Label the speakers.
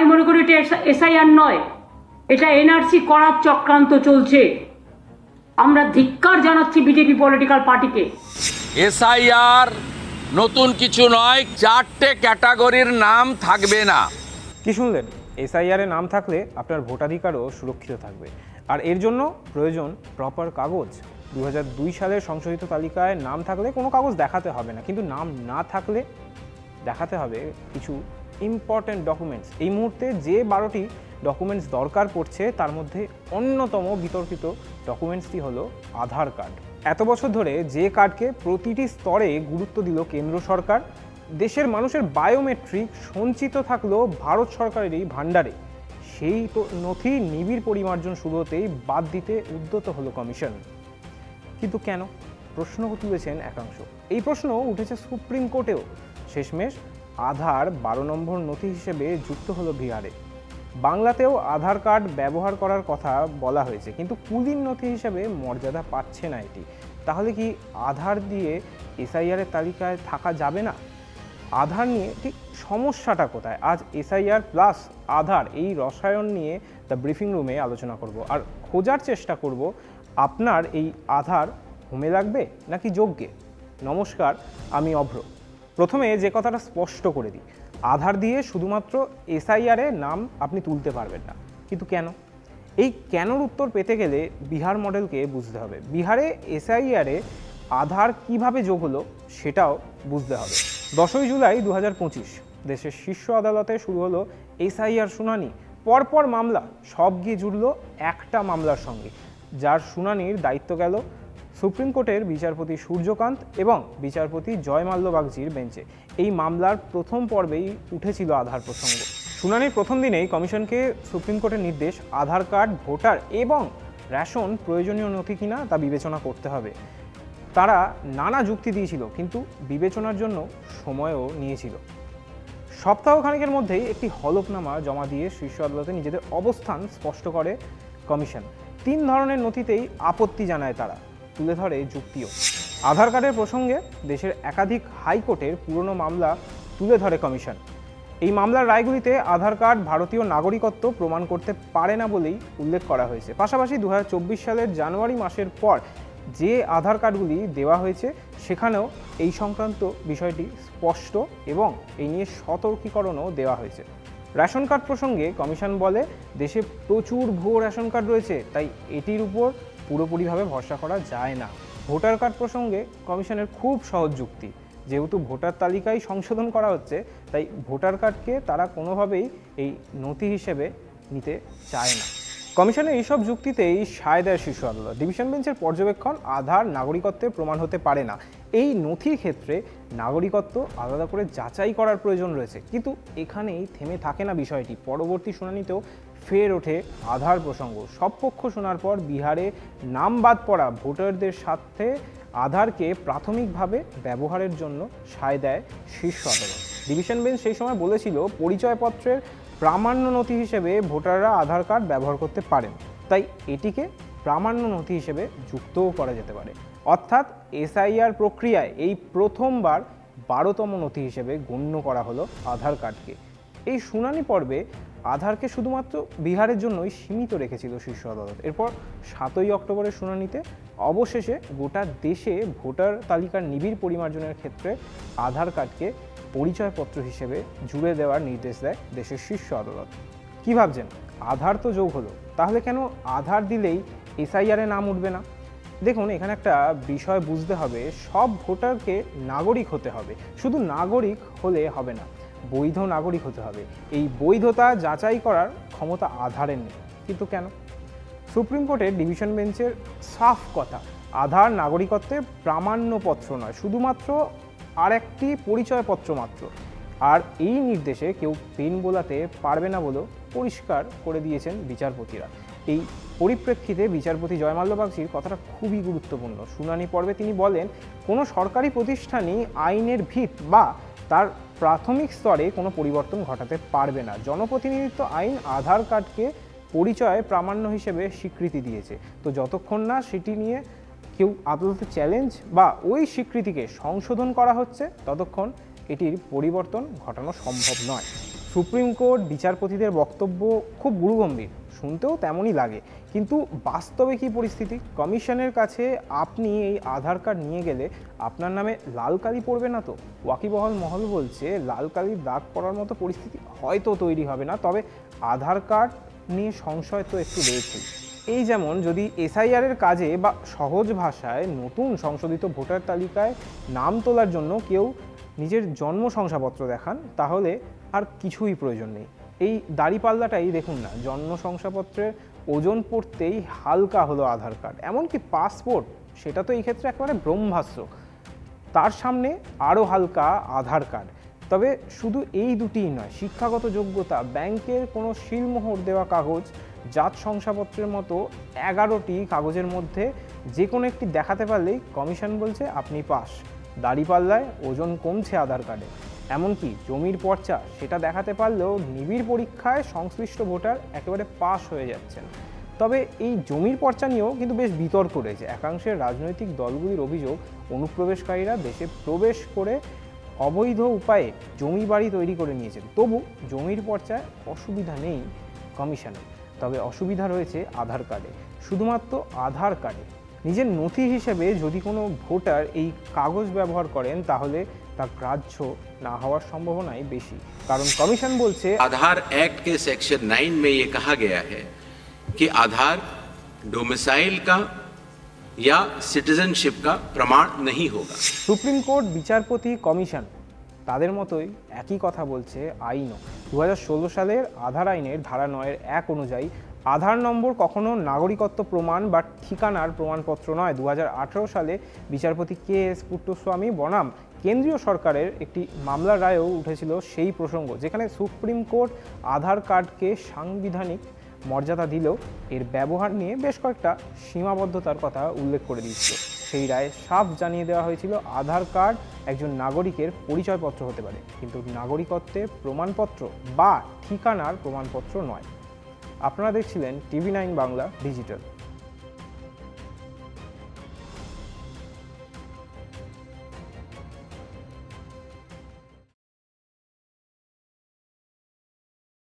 Speaker 1: আমি মনে করি এটা এসআইআর নয়, এটা এনআরসি করার চক্রান্ত চলছে। আমরা ধিক্কার জানাচ্ছি বিজেপি পলিটিক্যাল পার্টিকে।
Speaker 2: এসআইআর নতুন কিছু নয়, 4টে ক্যাটাগরির নাম থাকবে না।
Speaker 3: কি শুনলেন? এসআইআর এর নাম থাকলে আপনার ভোটাধিকারও সুরক্ষিত থাকবে, আর এর জন্য প্রয়োজন প্রপার কাগজ। 2002 সালের সংশোধিত তালিকায় নাম থাকলে কোনো কাগজ দেখাতে হবে না, কিন্তু নাম না থাকলে দেখাতে হবে কিছু ইম্পর্ট্যান্ট ডকুমেন্টস। এই মুহূর্তে যে 12টি ডকুমেন্টস দরকার পড়ছে তার মধ্যে অন্যতম বিতর্কিত ডকুমেন্টসটি হলো আধার কার্ড। এত বছর ধরে যে কার্ডকে প্রতিটি স্তরে গুরুত্ব দিল কেন্দ্র সরকার, দেশের মানুষের বায়োমেট্রিক সঞ্চিত থাকলো ভারত সরকারেরই ভাণ্ডারে, সেই নথি নিবিড় পরিমার্জন শুরু হতেই বাদ দিতে উদ্যত হলো কমিশন। কিন্তু কেন? প্রশ্ন তুলেছেন একাংশ। এই প্রশ্ন উঠেছে সুপ্রিম কোর্টেও। শেষমেশ আধার 12 নম্বর নথি হিসেবে যুক্ত হলো বিহারে। বাংলাতেও আধার কার্ড ব্যবহার করার কথা বলা হয়েছে, কিন্তু কুলির নথি হিসেবে মর্যাদা পাচ্ছে না এটি। তাহলে কি আধার দিয়ে এসআইআরের তালিকায় থাকা যাবে না? আধার নিয়ে ঠিক সমস্যাটা কোথায়? আজ এসআইআর প্লাস আধার এই রসায়ন নিয়ে দ্য ব্রিফিং রুমে আলোচনা করব, আর খোঁজার চেষ্টা করব আপনার এই আধার হোমে লাগবে নাকি যোগ্যে। নমস্কার, আমি অভ্র। প্রথমে যে কথাটা স্পষ্ট করে দিই, আধার দিয়ে শুধুমাত্র এসআইআরে নাম আপনি তুলতে পারবেন না। কিন্তু কেন? এই কেনর উত্তর পেতে গেলে বিহার মডেলকে বুঝতে হবে। বিহারে এসআইআরে আধার কিভাবে যোগ হলো সেটাও বুঝতে হবে। 10ই জুলাই 2025 দেশের শীর্ষ আদালতে শুরু হলো এসআইআর শুনানি। পরপর মামলা, সব গিয়ে জুড়ল একটা মামলার সঙ্গে, যার শুনানির দায়িত্ব গেল সুপ্রিম কোর্টের বিচারপতি সূর্যকান্ত এবং বিচারপতি জয়মাল্য বাগচির বেঞ্চে। এই মামলার প্রথম পর্বেই উঠেছিল আধার প্রসঙ্গ। শুনানির প্রথম দিনেই কমিশনকে সুপ্রিম কোর্টের নির্দেশ, আধার কার্ড, ভোটার এবং রেশন প্রয়োজনীয় নথি কিনা তা বিবেচনা করতে হবে। তারা নানা যুক্তি দিয়েছিল, কিন্তু বিবেচনার জন্য সময়ও নিয়েছিল। সপ্তাহখানেকের মধ্যেই একটি হলফনামা জমা দিয়ে শীর্ষ আদালতে নিজেদের অবস্থান স্পষ্ট করে কমিশন। 3 ধরনের নথিতেই আপত্তি জানায় তারা, তুলে ধরে যুক্তিও। আধার কার্ডের প্রসঙ্গে দেশের একাধিক হাইকোর্টের পুরনো মামলা তুলে ধরে কমিশন। এই মামলার রায়গুলিতে আধার কার্ড ভারতীয় নাগরিকত্ব প্রমাণ করতে পারে না বলেই উল্লেখ করা হয়েছে। পাশাপাশি 2024 সালের জানুয়ারি মাসের পর যে আধার কার্ডগুলি দেওয়া হয়েছে সেখানেও এই সংক্রান্ত বিষয়টি স্পষ্ট এবং এই নিয়ে সতর্কীকরণও দেওয়া হয়েছে। রেশন কার্ড প্রসঙ্গে কমিশন বলে, দেশে প্রচুর ভুয়ো রেশন কার্ড রয়েছে, তাই এটির উপর পুরোপুরিভাবে ভরসা করা যায় না। ভোটার কার্ড প্রসঙ্গে কমিশনের খুব সহজ যুক্তি, যেহেতু ভোটার তালিকায় সংশোধন করা হচ্ছে, তাই ভোটার কার্ডকে তারা কোনোভাবেই এই নথি হিসেবে নিতে চায় না। কমিশনের এইসব যুক্তিতেই সায় দেয় শীর্ষ আদালত। ডিভিশন বেঞ্চের পর্যবেক্ষণ, আধার নাগরিকত্বের প্রমাণ হতে পারে না। এই নথির ক্ষেত্রে নাগরিকত্ব আলাদা করে যাচাই করার প্রয়োজন রয়েছে। কিন্তু এখানেই থেমে থাকে না বিষয়টি। পরবর্তী শুনানিতেও ফের ওঠে আধার প্রসঙ্গ। সব পক্ষ শোনার পর বিহারে নাম বাদ পড়া ভোটারদের সাথে আধারকে প্রাথমিকভাবে ব্যবহারের জন্য সায় দেয় শীর্ষ আদালত। ডিভিশন বেঞ্চ সেই সময় বলেছিল, পরিচয়পত্রের প্রামাণ্য নথি হিসেবে ভোটাররা আধার কার্ড ব্যবহার করতে পারেন, তাই এটিকে প্রামাণ্য নথি হিসেবে যুক্তও করা যেতে পারে। অর্থাৎ এসআইআর প্রক্রিয়ায় এই প্রথমবার 12তম নথি হিসেবে গণ্য করা হলো আধার কার্ডকে। এই শুনানি পর্বে আধারকে শুধুমাত্র বিহারের জন্যই সীমিত রেখেছিল শীর্ষ আদালত। এরপর 7ই অক্টোবরের শুনানিতে অবশেষে গোটা দেশে ভোটার তালিকার নিবিড় পরিমার্জনের ক্ষেত্রে আধার কার্ডকে পরিচয়পত্র হিসেবে জুড়ে দেওয়ার নির্দেশ দেয় দেশের শীর্ষ আদালত। কী ভাবছেন? আধার তো যোগ হলো, তাহলে কেন আধার দিলেই এসআইআরে নাম উঠবে না? দেখুন, এখানে একটা বিষয় বুঝতে হবে, সব ভোটারকে নাগরিক হতে হবে। শুধু নাগরিক হলে হবে না, বৈধ নাগরিক হতে হবে। এই বৈধতা যাচাই করার ক্ষমতা আধারের নেই। কিন্তু কেন? সুপ্রিম কোর্টের ডিভিশন বেঞ্চের সাফ কথা, আধার নাগরিকত্বের প্রামাণ্যপত্র নয়, শুধুমাত্র আর একটি পরিচয়পত্র মাত্র। আর এই নির্দেশে কেউ পেন বোলাতে পারবে না বলেও পরিষ্কার করে দিয়েছেন বিচারপতিরা। এই পরিপ্রেক্ষিতে বিচারপতি জয়মাল্য বাগচির কথাটা খুবই গুরুত্বপূর্ণ। শুনানি পর্বে তিনি বলেন, কোনো সরকারি প্রতিষ্ঠানই আইনের ভিত বা তার প্রাথমিক স্তরে কোনো পরিবর্তন ঘটাতে পারবে না। জনপ্রতিনিধিত্ব আইন আধার কার্ডকে পরিচয় প্রামাণ্য হিসেবে স্বীকৃতি দিয়েছে, তো যতক্ষণ না সেটি নিয়ে কেউ আদালতে চ্যালেঞ্জ বা ওই স্বীকৃতিকে সংশোধন করা হচ্ছে, ততক্ষণ এটির পরিবর্তন ঘটানো সম্ভব নয়। সুপ্রিম কোর্ট বিচারপতিদের বক্তব্য খুব গুরুগম্ভীর, শুনতেও তেমনই লাগে, কিন্তু বাস্তবে কি পরিস্থিতি? কমিশনের কাছে আপনি এই আধার কার্ড নিয়ে গেলে আপনার নামে লাল কালি পড়বে না তো? ওয়াকিবহাল মহল বলছে লাল কালির দাগ পড়ার মতো পরিস্থিতি হয়তো তৈরি হবে না, তবে আধার কার্ড নিয়ে সংশয় তো একটু রয়েছে। এই যেমন যদি এসআইআরের কাজে বা সহজ ভাষায় নতুন সংশোধিত ভোটার তালিকায় নাম তোলার জন্য কেউ নিজের জন্ম শংসাপত্র দেখান, তাহলে আর কিছুই প্রয়োজন নেই। এই দাড়িপাল্লাটাই দেখুন না, জন্ম শংসাপত্রের ওজন পড়তেই হালকা হলো আধার কার্ড, এমনকি পাসপোর্ট, সেটা তো এই ক্ষেত্রে একেবারে ব্রহ্মাস্ত্র, তার সামনে আরও হালকা আধার কার্ড। তবে শুধু এই দুটিই নয়, শিক্ষাগত যোগ্যতা, ব্যাংকের কোনো সিলমোহর দেওয়া কাগজ, জাত শংসাপত্রের মতো 11টি কাগজের মধ্যে যে কোনো একটি দেখাতে পারলেই কমিশন বলছে আপনি পাস। দাড়িপাল্লায় ওজন কমছে আধার কার্ডে, এমনকি জমির পর্চা সেটা দেখাতে পারলেও নিবিড় পরীক্ষায় সংশ্লিষ্ট ভোটার একেবারে পাস হয়ে যাচ্ছেন। তবে এই জমির পর্চা নিয়েও কিন্তু বেশ বিতর্ক রয়েছে। একাংশের রাজনৈতিক দলগুলির অভিযোগ, অনুপ্রবেশকারীরা দেশে প্রবেশ করে অবৈধ উপায়ে জমি বাড়ি তৈরি করে নিয়েছেন, তবু জমির পর্চায় অসুবিধা নেই কমিশনের। তবে অসুবিধা রয়েছে আধার কার্ডে, শুধুমাত্র আধার কার্ডে। নিজের নথি হিসেবে যদি কোনো ভোটার এই কাগজ ব্যবহার করেন তাহলে তা গ্রাহ্য না হওয়ার সম্ভাবনাই বেশি, কারণ কমিশন বলছে
Speaker 4: आधार एक्ट के सेक्शन 9 में ये कहा गया है कि आधार डोमिसाइल का या सिटीजनशिप का प्रमाण नहीं होगा।
Speaker 3: সুপ্রিম কোর্ট, বিচারপতি, কমিশন তাদের মতোই একই কথা বলছে আইনও। 2016 সালের আধার আইনের ধারা 9(1) অনুযায়ী আধার নম্বর কখনো নাগরিকত্ব প্রমাণ বা ঠিকানার প্রমাণপত্র নয়। 2018 সালে বিচারপতি KS পুট্টস্বামী বনাম কেন্দ্রীয় সরকারের একটি মামলার রায়েও উঠেছিল সেই প্রসঙ্গ, যেখানে সুপ্রিম কোর্ট আধার কার্ডকে সাংবিধানিক মর্যাদা দিলেও এর ব্যবহার নিয়ে বেশ কয়েকটা সীমাবদ্ধতার কথা উল্লেখ করে দিয়েছিল। সেই রায়ে সাফ জানিয়ে দেওয়া হয়েছিল আধার কার্ড একজন নাগরিকের পরিচয়পত্র হতে পারে, কিন্তু নাগরিকত্বের প্রমাণপত্র বা ঠিকানার প্রমাণপত্র নয়। আপনারা দেখছিলেন TV9 বাংলা ডিজিটাল।